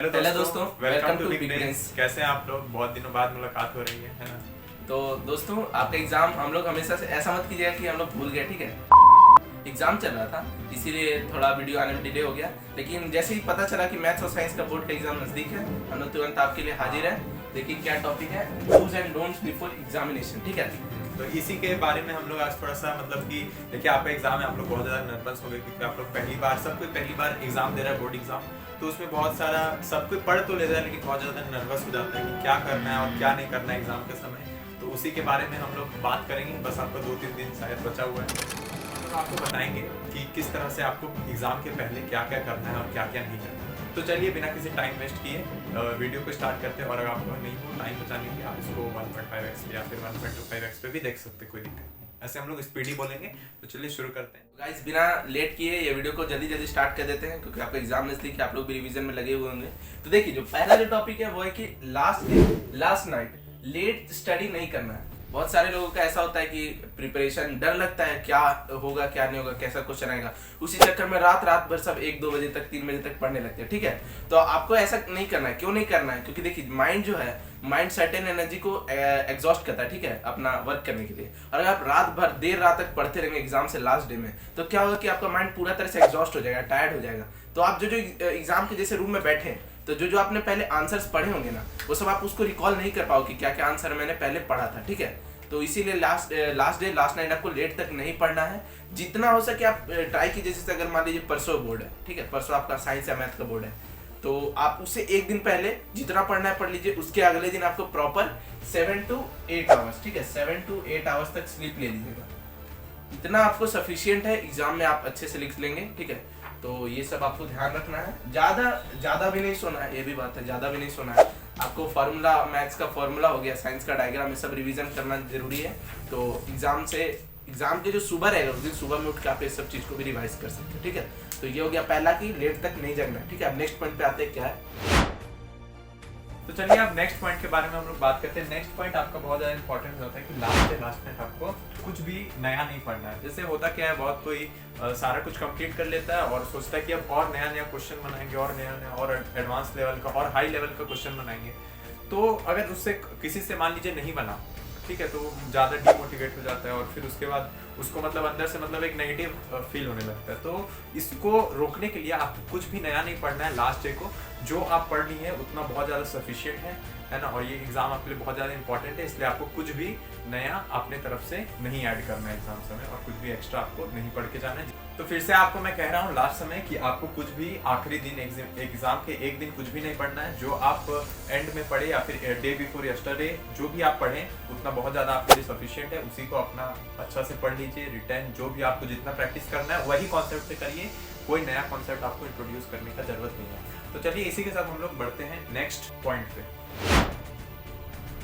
Hello दोस्तों, welcome to big brains. कैसे हैं आप लोग? बहुत दिनों बाद मुलाकात हो रही है ना। तो दोस्तों, आपका एग्जाम हम लोग हमेशा से ऐसा मत कीजिएगा कि हम लोग भूल गए, ठीक है। एग्जाम चल रहा था, इसीलिए थोड़ा वीडियो आने में डिले हो गया। लेकिन जैसे ही पता चला कि मैथ्स और साइंस का बोर्ड का एग्जाम नजदीक है, हम लोग तुरंत आपके लिए हाजिर है। देखिए क्या टॉपिक है, dos and don'ts before examination, ठीक है। तो इसी के बारे में हम लोग आज थोड़ा सा मतलब कि देखिए आपका एग्जाम है, आप लोग बहुत ज़्यादा नर्वस हो गए क्योंकि आप लोग सब कोई पहली बार एग्जाम दे रहा है, बोर्ड एग्जाम। तो उसमें बहुत सारा सब कोई पढ़ तो ले रहा है लेकिन बहुत ज़्यादा नर्वस हो जाता है कि क्या करना है और क्या नहीं करना है एग्जाम के समय। तो उसी के बारे में हम लोग बात करेंगे। बस आपका 2-3 दिन शायद बचा हुआ है, तो आपको बताएंगे कि किस तरह से आपको एग्जाम के पहले क्या क्या करना है और क्या क्या नहीं करना है। तो चलिए बिना किसी टाइम वेस्ट किए वीडियो को स्टार्ट करते हैं। और अगर आपको नहीं हो टाइम बचाने के लिए आप इसको 1.5x या फिर 1.25x पे भी देख सकते, कोई दिक्कत नहीं। ऐसे हम लोग स्पीडी बोलेंगे। तो चलिए शुरू करते हैं। गाइस, बिना लेट किए ये वीडियो को जल्दी स्टार्ट कर देते हैं क्योंकि आपका एग्जाम नजदीक है, आप लोग भी रिवीजन में लगे हुए होंगे। तो देखिए, जो पहला जो टॉपिक है वो है कि लास्ट नाइट लेट स्टडी नहीं करना है। बहुत सारे लोगों का ऐसा होता है कि प्रिपरेशन डर लगता है, क्या होगा क्या नहीं होगा, कैसा क्वेश्चन आएगा। उसी चक्कर में रात भर सब 1-2 बजे तक 3 बजे तक पढ़ने लगते हैं, ठीक है। तो आपको ऐसा नहीं करना है। क्यों नहीं करना है? क्योंकि देखिए, माइंड जो है, माइंड सर्टेन एनर्जी को एग्जॉस्ट करता है, ठीक है, अपना वर्क करने के लिए। और अगर आप रात भर देर रात तक पढ़ते रहेंगे एग्जाम से लास्ट डे में, तो क्या होगा कि आपका माइंड पूरा तरह से एग्जॉस्ट हो जाएगा, टायर्ड हो जाएगा। तो आप जो एग्जाम के जैसे रूम में बैठे, तो जो आपने पहले आंसर्स पढ़े होंगे ना, वो सब आप उसको रिकॉल नहीं कर पाओगे क्या क्या आंसर मैंने पहले पढ़ा था, ठीक है। तो इसीलिए लास्ट नाइट आपको लेट तक नहीं पढ़ना है। जितना हो सके आप ट्राई कीजिए। जैसे अगर मान लीजिए परसों बोर्ड है, ठीक है, परसों आपका साइंस या मैथ का बोर्ड है, तो आप उससे एक दिन पहले जितना पढ़ना है पढ़ लीजिए। उसके अगले दिन आपको प्रॉपर 7 to 8 आवर्स, ठीक है, 7 to 8 आवर्स तक स्लीप ले लीजिएगा। इतना आपको सफिशिएंट है, एग्जाम में आप अच्छे से लिख लेंगे, ठीक है। तो ये सब आपको ध्यान रखना है। ज्यादा भी नहीं सोना है, ये भी बात है, ज्यादा भी नहीं सोना है। आपको फार्मूला, मैथ्स का फार्मूला हो गया, साइंस का डायग्राम, ये सब रिवीजन करना जरूरी है। तो एग्जाम के जो सुबह रहेगा उस दिन सुबह में उठ के आप इस सब चीज को भी रिवाइज कर सकते हैं, ठीक है। तो ये हो गया पहला कि लेट तक नहीं जगना है, ठीक है। अब नेक्स्ट पॉइंट पे आते हैं, क्या है। तो चलिए अब नेक्स्ट पॉइंट के बारे में हम लोग बात करते हैं। नेक्स्ट पॉइंट आपका बहुत ज़्यादा इंपॉर्टेंट होता है कि लास्ट में आपको कुछ भी नया नहीं पढ़ना है। जैसे होता क्या है, बहुत कोई सारा कुछ कंप्लीट कर लेता है और सोचता है कि अब और नया क्वेश्चन बनाएंगे और नया और एडवांस लेवल का और हाई लेवल का क्वेश्चन बनाएंगे। तो अगर उससे किसी से मान लीजिए नहीं बना, ठीक है, तो ज़्यादा डिमोटिवेट हो जाता है और फिर उसके बाद उसको मतलब अंदर से मतलब एक नेगेटिव फील होने लगता है। तो इसको रोकने के लिए आपको कुछ भी नया नहीं पढ़ना है। लास्ट डे को जो आप पढ़ ली है उतना बहुत ज़्यादा सफिशिएंट है ना। और ये एग्जाम आपके लिए बहुत ज़्यादा इंपॉर्टेंट है, इसलिए आपको कुछ भी नया अपने तरफ से नहीं ऐड करना है एग्जाम समय, और कुछ भी एक्स्ट्रा आपको नहीं पढ़ के जाना है। तो फिर से आपको मैं कह रहा हूँ लास्ट समय कि आपको कुछ भी आखिरी दिन एग्जाम के एक दिन कुछ भी नहीं पढ़ना है। जो आप एंड में पढ़े या फिर डे बिफोर यस्टरडे जो भी आप पढ़ें उतना बहुत ज़्यादा आपके लिए सफिशिएंट है। उसी को अपना अच्छा से पढ़ लीजिए। रिटर्न जो भी आपको जितना प्रैक्टिस करना है वही कॉन्सेप्ट से करिए, कोई नया कॉन्सेप्ट आपको इंट्रोड्यूस करने का जरूरत नहीं है। तो चलिए इसी के साथ हम लोग बढ़ते हैं नेक्स्ट पॉइंट पे।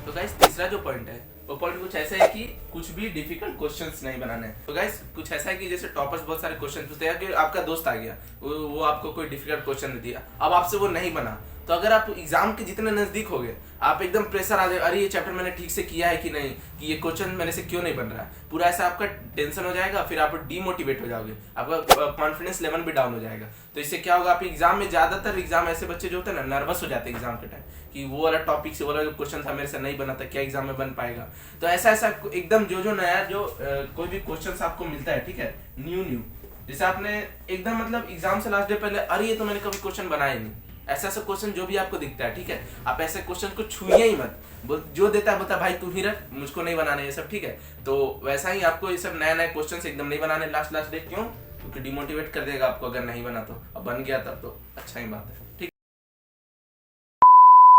तो गाइस, तीसरा जो पॉइंट है वो पॉइंट कुछ ऐसा है कि कुछ भी डिफिकल्ट क्वेश्चंस नहीं बनाने हैं। तो गाइस, कुछ ऐसा है कि जैसे टॉपर्स बहुत सारे क्वेश्चन पूछते हैं कि आपका दोस्त आ गया, वो आपको कोई डिफिकल्ट क्वेश्चन दे दिया, अब आपसे वो नहीं बना। तो अगर आप एग्जाम के जितने नजदीक हो गए, आप एकदम प्रेशर आ जाए, अरे ये चैप्टर मैंने ठीक से किया है कि नहीं, कि ये क्वेश्चन मेरे से क्यों नहीं बन रहा है, पूरा ऐसा आपका टेंशन हो जाएगा। फिर आप डीमोटिवेट हो जाओगे, आपका कॉन्फिडेंस लेवल भी डाउन हो जाएगा। तो इससे क्या होगा, आप एग्जाम में ज्यादातर एग्जाम ऐसे बच्चे जो होते हैं ना, नर्वस हो जाते हैं एग्जाम के टाइम कि वो वाला टॉपिक से वो वाला क्वेश्चन था मेरे से नहीं बना था, क्या एग्जाम में बन पाएगा। तो ऐसा एकदम जो नया कोई भी क्वेश्चन आपको मिलता है, ठीक है, न्यू जैसे आपने एकदम मतलब एग्जाम से लास्ट डे पहले, अरे ये तो मैंने कभी क्वेश्चन बनाया नहीं, ऐसा क्वेश्चन जो भी आपको दिखता है, ठीक है, आप ऐसे क्वेश्चन को छुइए ही मत। जो देता है बोलता भाई तू ही रख, मुझको नहीं बनाने ये सब, ठीक है। तो वैसा ही आपको ये सब नया क्वेश्चन एकदम नहीं बनाने लास्ट डे। क्यों? क्योंकि डिमोटिवेट कर देगा आपको अगर नहीं बना तो। अब बन गया तब तो अच्छा ही बात है, ठीक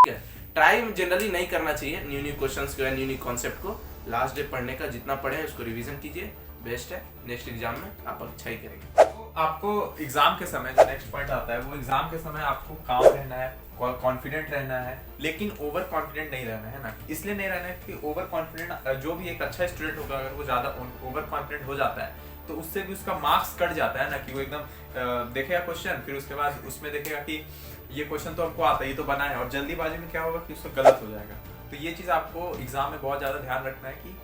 है। ट्राई जनरली नहीं करना चाहिए न्यू क्वेश्चंस को या न्यू कॉन्सेप्ट को। लास्ट डे पढ़ने का जितना पढ़े उसको रिवीजन कीजिए, बेस्ट है। नेक्स्ट एग्जाम में आप अच्छा ही करेंगे। आपको एग्जाम के समय जो नेक्स्ट पॉइंट आता है, वो एग्जाम के समय आपको काम रहना है, कॉन्फिडेंट रहना है, लेकिन ओवर कॉन्फिडेंट नहीं रहना है ना। इसलिए नहीं रहना है कि ओवर कॉन्फिडेंट, जो भी एक अच्छा स्टूडेंट होगा अगर वो ज्यादा ओवर कॉन्फिडेंट हो जाता है तो उससे भी उसका मार्क्स कट जाता है ना। कि वो एकदम देखेगा क्वेश्चन, फिर उसके बाद उसमें देखेगा कि ये क्वेश्चन तो हमको आता है, ये तो बना है, और जल्दीबाजी में क्या होगा कि उसको गलत हो जाएगा। तो ये चीज़ आपको एग्जाम में बहुत ज़्यादा ध्यान रखना है कि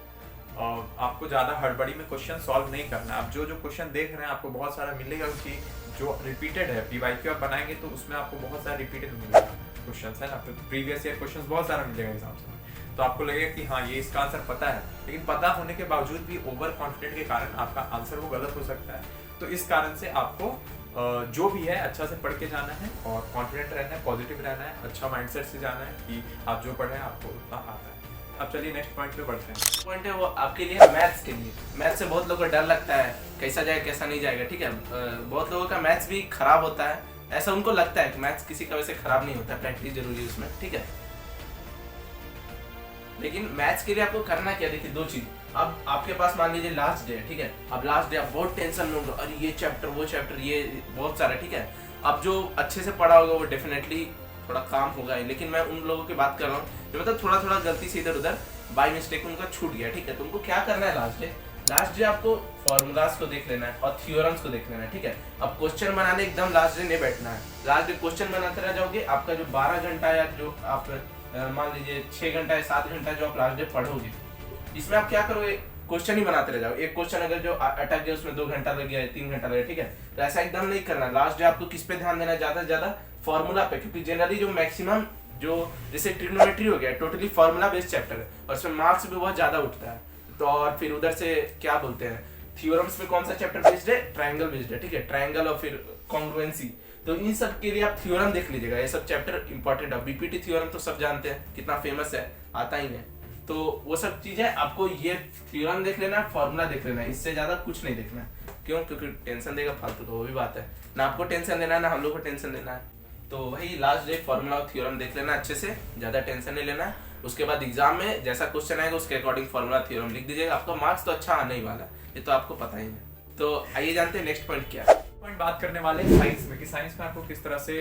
आपको ज़्यादा हड़बड़ी में क्वेश्चन सॉल्व नहीं करना। आप जो क्वेश्चन देख रहे हैं आपको बहुत सारा मिलेगा कि जो रिपीटेड है, PYQ आप बनाएंगे तो उसमें आपको बहुत सारा रिपीटेड मिलेगा। क्वेश्चंस है ना, प्रीवियस ईयर क्वेश्चंस बहुत सारा मिलेगा एग्जाम्स में, तो आपको लगेगा कि हाँ ये इसका आंसर पता है, लेकिन पता होने के बावजूद भी ओवर कॉन्फिडेंट के कारण आपका आंसर वो गलत हो सकता है। तो इस कारण से आपको जो भी है अच्छा से पढ़ के जाना है और कॉन्फिडेंट रहना है, पॉजिटिव रहना है, अच्छा माइंडसेट से जाना है कि आप जो पढ़े आपको उतना आता है। अब चलिए नेक्स्ट पॉइंट पे बढ़ते हैं। पॉइंट है वो आपके लिए मैथ्स के लिए। मैथ्स से बहुत लोगों को डर लगता है कैसा जाएगा कैसा नहीं जाएगा, ठीक है। बहुत लोगों का मैथ्स भी खराब होता है, ऐसा उनको लगता है कि मैथ्स किसी का वैसे खराब नहीं होता, प्रैक्टिस जरूरी है उसमें, ठीक है। लेकिन मैथ्स के लिए आपको करना क्या, देखिए दो चीज। अब आपके पास मान लीजिए लास्ट डे है, ठीक है। अब लास्ट डे आप बहुत टेंशन में होगा, अरे ये चैप्टर वो चैप्टर ये बहुत सारा, ठीक है। अब जो अच्छे से पढ़ा होगा वो डेफिनेटली थोड़ा काम होगा ही, लेकिन मैं उन लोगों की बात कर रहा हूँ जो मतलब थोड़ा थोड़ा गलती से इधर उधर बाय मिस्टेक उनका छूट गया, ठीक है। तो उनको क्या करना है लास्ट डे आपको फॉर्मूलाज को देख लेना है और थ्योरम्स को देख लेना है, ठीक है। अब क्वेश्चन बनाने एकदम लास्ट डे नहीं बैठना है। लास्ट डे क्वेश्चन बनाते रह जाओगे, आपका जो 12 घंटा या जो आप मान लीजिए 6 घंटा या 7 घंटा जो आप लास्ट डे पढ़ोगे, इसमें आप क्या करोगे, क्वेश्चन ही बनाते रह जाओ। एक क्वेश्चन अगर जो अटक गया उसमें 2 घंटा लग गया 3 घंटा लग गया, ठीक है। तो ऐसा एकदम नहीं करना। लास्ट डे आपको किस पे ध्यान देना है, ज्यादा से ज्यादा फॉर्मूला पे, क्योंकि जनरली जो मैक्सिमम जो जैसे ट्रिग्नोमेट्री हो गया टोटली फॉर्मूला बेस्ड चैप्टर है और उसमें मार्क्स भी बहुत ज्यादा उठता है। तो और फिर उधर से क्या बोलते हैं थ्योरम्स में कौन सा चैप्टर बेस्ड है, ट्रायंगल बेस्ड है, ठीक है। ट्रायंगल और फिर कॉन्ग्रुएंसी, तो इन सब के लिए आप थ्योरम देख लीजिएगा, ये सब चैप्टर इंपॉर्टेंट है। बीपीटी थ्योरम तो सब जानते हैं कितना फेमस है, आता ही है। तो वो सब चीजें आपको ये थ्योरम देख लेना है, फॉर्मूला देख लेना है, इससे ज्यादा कुछ नहीं देखना है। क्यों? क्योंकि टेंशन देगा फालतू, तो वो भी बात है ना, आपको टेंशन देना है ना हम लोग को टेंशन देना है। तो वही लास्ट डे फॉर्मूला और थ्योरम देख लेना अच्छे से, ज्यादा टेंशन नहीं लेना है। उसके बाद एग्जाम में जैसा क्वेश्चन आएगा उसके अकॉर्डिंग फॉर्मूला थ्योरम लिख दीजिएगा, आपका मार्क्स तो अच्छा आने ही वाला है, ये तो आपको पता ही है। तो आइए जानते हैं नेक्स्ट पॉइंट क्या है। पॉइंट बात करने वाले साइंस में कि साइंस में आपको किस तरह से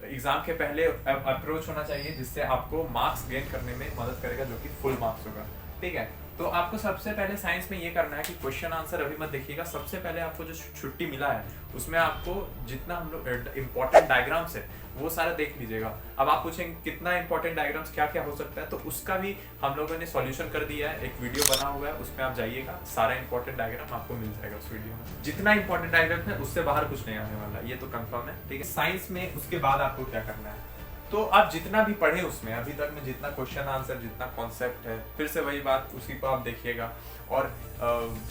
एग्जाम के पहले अप्रोच होना चाहिए जिससे आपको मार्क्स गेन करने में मदद करेगा, जो कि फुल मार्क्स होगा, ठीक है। तो आपको सबसे पहले साइंस में ये करना है कि क्वेश्चन आंसर अभी मत देखिएगा। सबसे पहले आपको जो छुट्टी मिला है उसमें आपको जितना हम लोग इंपॉर्टेंट डायग्राम्स है वो सारा देख लीजिएगा। अब आप पूछेंगे कितना इंपॉर्टेंट डायग्राम्स क्या क्या हो सकता है, तो उसका भी हम लोगों ने सॉल्यूशन कर दिया है, एक वीडियो बना हुआ है, उसमें आप जाइएगा, सारा इंपॉर्टेंट डायग्राम आपको मिल जाएगा उस वीडियो में। जितना इंपॉर्टेंट डायग्राम है उससे बाहर कुछ नहीं आने वाला, ये तो कंफर्म है, ठीक है। साइंस में उसके बाद आपको क्या करना है, तो आप जितना भी पढ़े उसमें अभी तक में जितना क्वेश्चन आंसर जितना कॉन्सेप्ट है, फिर से वही बात उसी को आप देखिएगा। और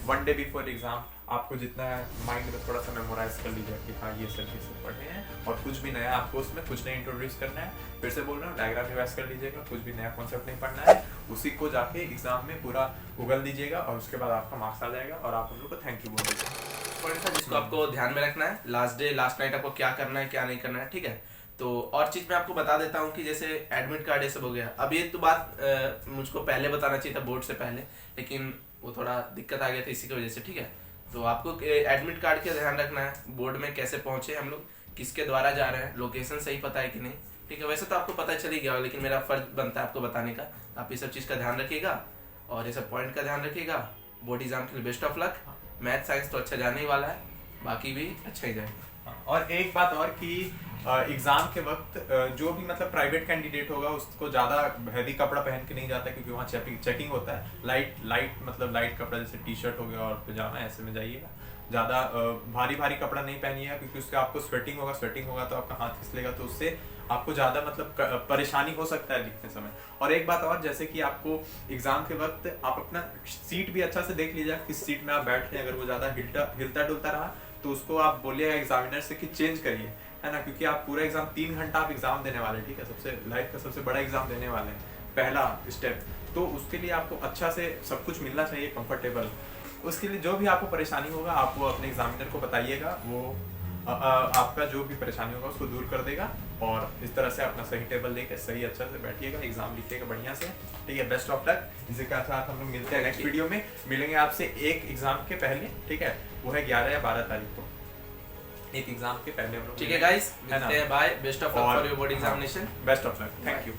1 डे बिफोर एग्जाम आपको जितना माइंड में थोड़ा सा मेमोराइज कर लीजिए कि हाँ ये सब पढ़े हैं, और कुछ भी नया आपको उसमें कुछ नहीं इंट्रोड्यूस करना है। फिर से बोल रहा हूँ डायग्राम रिवाइज कर लीजिएगा, कुछ भी नया कॉन्सेप्ट नहीं पढ़ना है, उसी को जाके एग्जाम में पूरा गूगल दीजिएगा और उसके बाद आपका मार्क्स आ जाएगा और आप हम लोग को थैंक यू बोल दीजिएगा। जिसको आपको ध्यान में रखना है, लास्ट डे लास्ट नाइट आपको क्या करना है क्या नहीं करना है, ठीक है। तो और चीज मैं आपको बता देता हूँ कि जैसे एडमिट कार्ड ये सब हो गया। अब ये तो बात मुझको पहले बताना चाहिए था बोर्ड से पहले, लेकिन वो थोड़ा दिक्कत आ गया था इसी की वजह से, ठीक है। तो आपको एडमिट कार्ड का ध्यान रखना है, बोर्ड में कैसे पहुंचे हम लोग, किसके द्वारा जा रहे हैं, लोकेशन सही पता है कि नहीं, ठीक है। वैसे तो आपको पता चल ही गया, लेकिन मेरा फर्ज बनता है आपको बताने का। आप ये सब चीज़ का ध्यान रखिएगा और ये सब पॉइंट का ध्यान रखिएगा। बोर्ड एग्जाम के लिए best of luck. Math science तो अच्छा जाने ही वाला है, बाकी भी अच्छा ही जाएगा। और एक बात और कि एग्जाम के वक्त जो भी मतलब प्राइवेट कैंडिडेट होगा उसको ज़्यादा हैवी कपड़ा पहन के नहीं जाता, क्योंकि वहाँ चेकिंग होता है। लाइट मतलब लाइट कपड़ा जैसे टी शर्ट हो गया और पजामा ऐसे में जाइएगा। ज़्यादा भारी कपड़ा नहीं पहनिएगा, क्योंकि उससे आपको स्वेटिंग होगा तो आपका हाथ फिसलेगा, तो उससे आपको ज़्यादा मतलब परेशानी हो सकता है लिखते समय। और एक बात और, जैसे कि आपको एग्जाम के वक्त आप अपना सीट भी अच्छा से देख लीजिएगा किस सीट में आप बैठ रहे हैं। अगर वो ज़्यादा हिलता डुलता रहा तो उसको आप बोलिएगा एग्जामिनर से कि चेंज करिए, है ना, क्योंकि आप पूरा एग्जाम 3 घंटा आप एग्जाम देने वाले हैं, ठीक है। सबसे लाइफ का सबसे बड़ा एग्जाम देने वाले हैं, पहला स्टेप। तो उसके लिए आपको अच्छा से सब कुछ मिलना चाहिए कंफर्टेबल। उसके लिए जो भी आपको परेशानी होगा आप वो अपने एग्जामिनर को बताइएगा, वो आपका जो भी परेशानी होगा उसको दूर कर देगा। और इस तरह से अपना सही टेबल लेके सही अच्छा से बैठिएगा, एग्जाम लिखिएगा बढ़िया से, ठीक है। Best of luck. इसी के साथ हम लोग मिलते हैं नेक्स्ट वीडियो में। मिलेंगे आपसे एक एग्जाम के पहले, ठीक है, वो है 11 या 12 तारीख को, एक एग्जाम के पहले हम लोग, ठीक है गाइस, मिलते हैं, bye, best of luck for your board examination, best of luck, thank you.